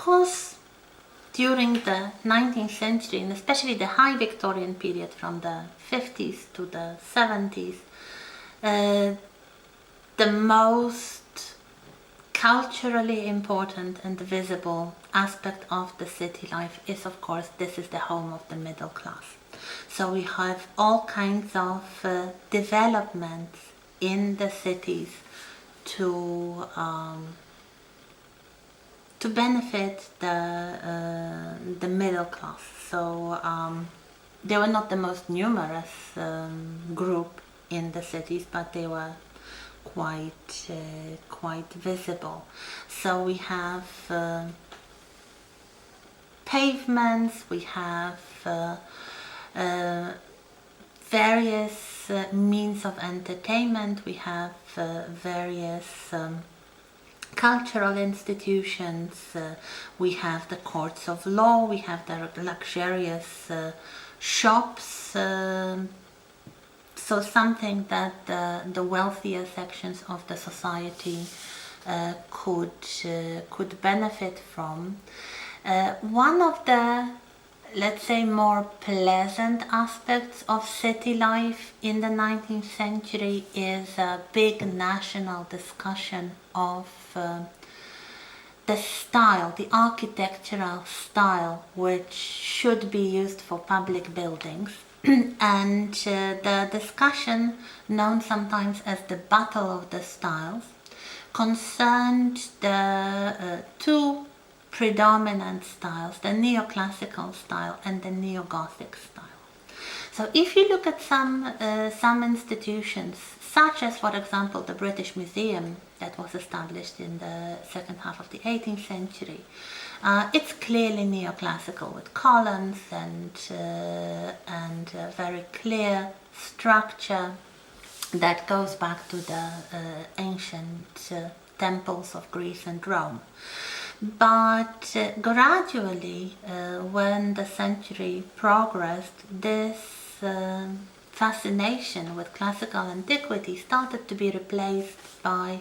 course, during the 19th century, and especially the High Victorian period from the 50s to the 70s, the most culturally important and visible aspect of the city life is, of course, this is the home of the middle class. So we have all kinds of developments in the cities to benefit the middle class. So they were not the most numerous group in the cities, but they were quite visible. So we have pavements, we have various means of entertainment, we have various cultural institutions, we have the courts of law, we have the luxurious shops, so something that the wealthier sections of the society could benefit from. One of the, let's say, more pleasant aspects of city life in the 19th century is a big national discussion of the style, the architectural style which should be used for public buildings. And the discussion, known sometimes as the Battle of the Styles, concerned the two predominant styles, the neoclassical style and the neo-Gothic style. So if you look at some institutions, such as, for example, the British Museum that was established in the second half of the 18th century, it's clearly neoclassical with columns and a very clear structure that goes back to the ancient temples of Greece and Rome. But gradually, when the century progressed, this fascination with classical antiquity started to be replaced by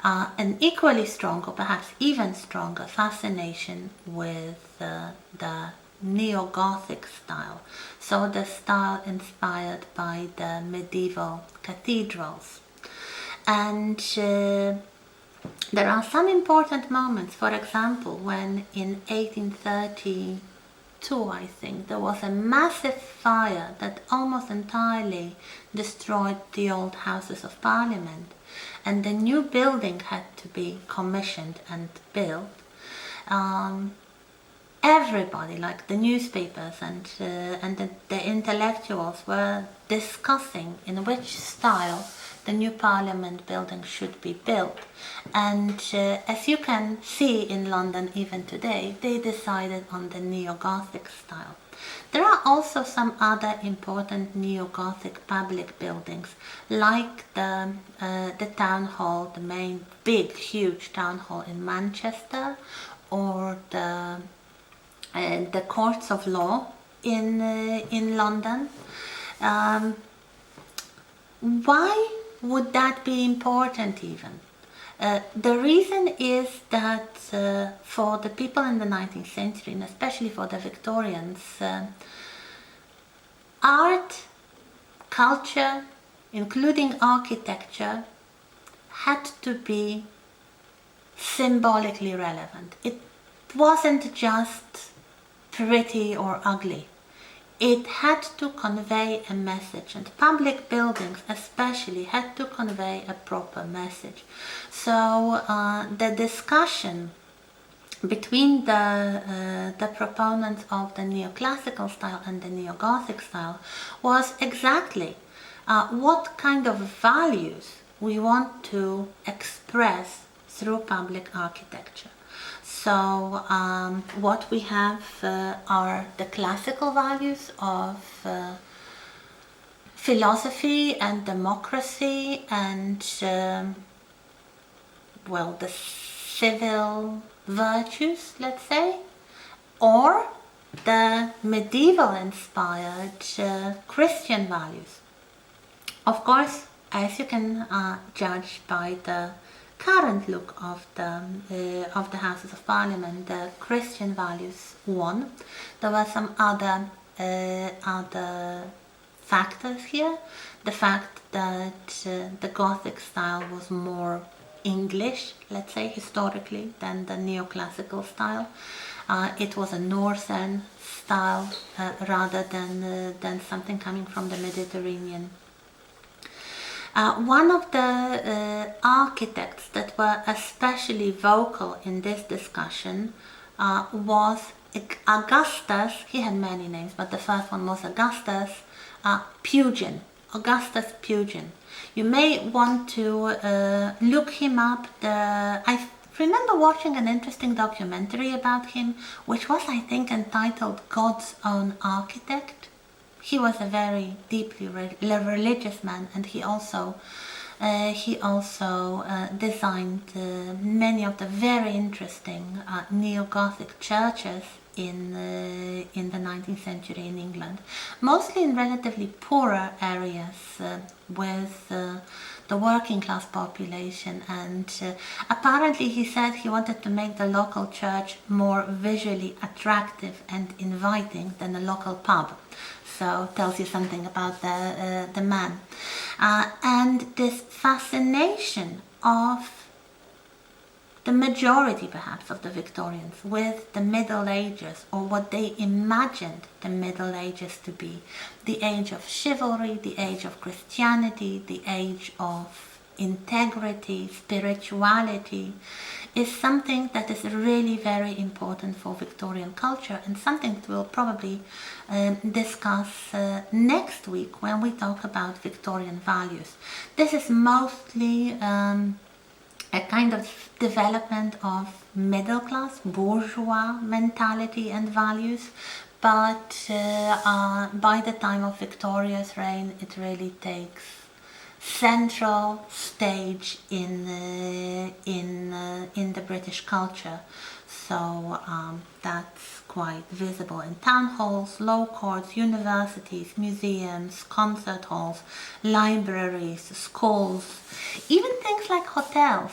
an equally strong, or perhaps even stronger, fascination with the neo-Gothic style. So the style inspired by the medieval cathedrals. And there are some important moments, for example, when in 1832, I think, there was a massive fire that almost entirely destroyed the old Houses of Parliament, and the new building had to be commissioned and built. Everybody, like the newspapers and the intellectuals, were discussing in which style the new parliament building should be built. And as you can see in London even today, they decided on the neo-Gothic style. There are also some other important neo-Gothic public buildings, like the town hall, the main big huge town hall in Manchester, or the courts of law in London. Why would that be important even? The reason is that for the people in the 19th century, and especially for the Victorians, art, culture, including architecture, had to be symbolically relevant. It wasn't just pretty or ugly. It had to convey a message, and public buildings especially had to convey a proper message. So the discussion between the proponents of the neoclassical style and the neo-Gothic style was exactly what kind of values we want to express through public architecture. So what we have are the classical values of philosophy and democracy and, well, the civil virtues, let's say, or the medieval-inspired Christian values. Of course, as you can judge by the current look of the Houses of Parliament, the Christian values won. There were some other factors here. The fact that the Gothic style was more English, let's say, historically, than the neoclassical style. It was a northern style rather than something coming from the Mediterranean. One of the architects that were especially vocal in this discussion was Augustus. He had many names, but the first one was Augustus Pugin. Augustus Pugin. You may want to look him up. I remember watching an interesting documentary about him, which was, I think, entitled God's Own Architect. He was a very deeply religious man, and he also designed many of the very interesting neo-Gothic churches in the 19th century in England, mostly in relatively poorer areas with the working class population, and apparently he said he wanted to make the local church more visually attractive and inviting than a local pub. So tells you something about the man. And this fascination of the majority perhaps of the Victorians with the Middle Ages, or what they imagined the Middle Ages to be, the age of chivalry, the age of Christianity, the age of integrity, spirituality, is something that is really very important for Victorian culture, and something that we'll probably discuss next week when we talk about Victorian values. This is mostly a kind of development of middle class, bourgeois mentality and values, but by the time of Victoria's reign, it really takes central stage in the British culture. So that's quite visible in town halls, law courts, universities, museums, concert halls, libraries, schools, even things like hotels.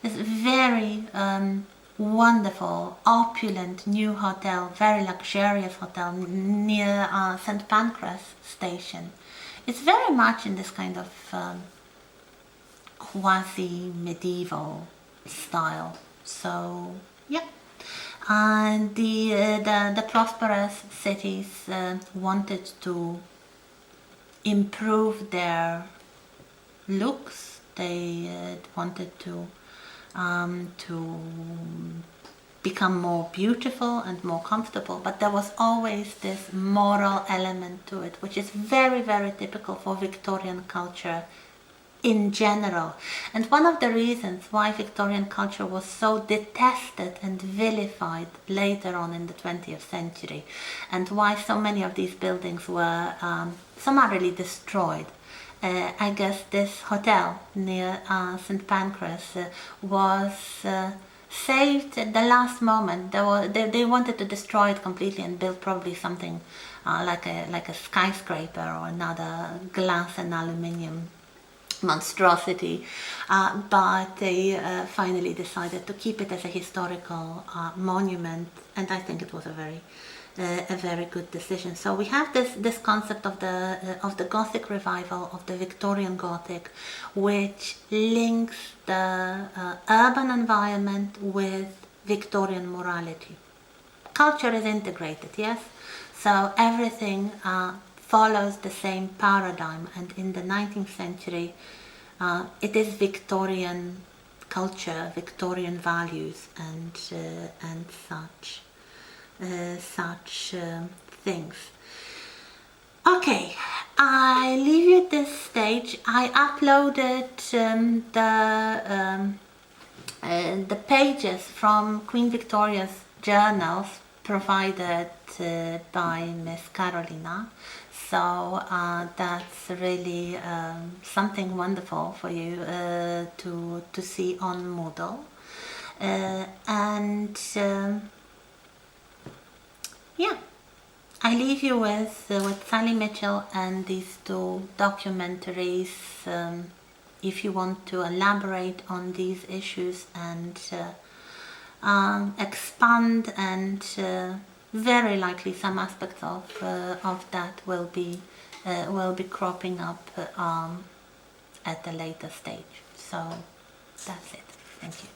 This very wonderful, opulent new hotel, very luxurious hotel near St. Pancras station. It's very much in this kind of quasi-medieval style. So yeah, and the prosperous cities wanted to improve their looks. They wanted to become more beautiful and more comfortable, but there was always this moral element to it, which is very, very typical for Victorian culture in general. And one of the reasons why Victorian culture was so detested and vilified later on in the 20th century, and why so many of these buildings were summarily destroyed. I guess this hotel near St. Pancras was saved at the last moment. They wanted to destroy it completely and build probably something like a skyscraper or another glass and aluminium monstrosity, but they finally decided to keep it as a historical monument, and I think it was a very good decision. So we have this concept of the Gothic revival, of the Victorian Gothic, which links the urban environment with Victorian morality. Culture is integrated, yes? So everything follows the same paradigm, and in the 19th century it is Victorian culture, Victorian values, and such things. Okay, I leave you at this stage. I uploaded the pages from Queen Victoria's journals provided by Miss Carolina. So that's really something wonderful for you to see on Moodle. Yeah, I leave you with Sally Mitchell and these two documentaries if you want to elaborate on these issues and expand, and very likely some aspects of that will be cropping up at a later stage. So that's it. Thank you.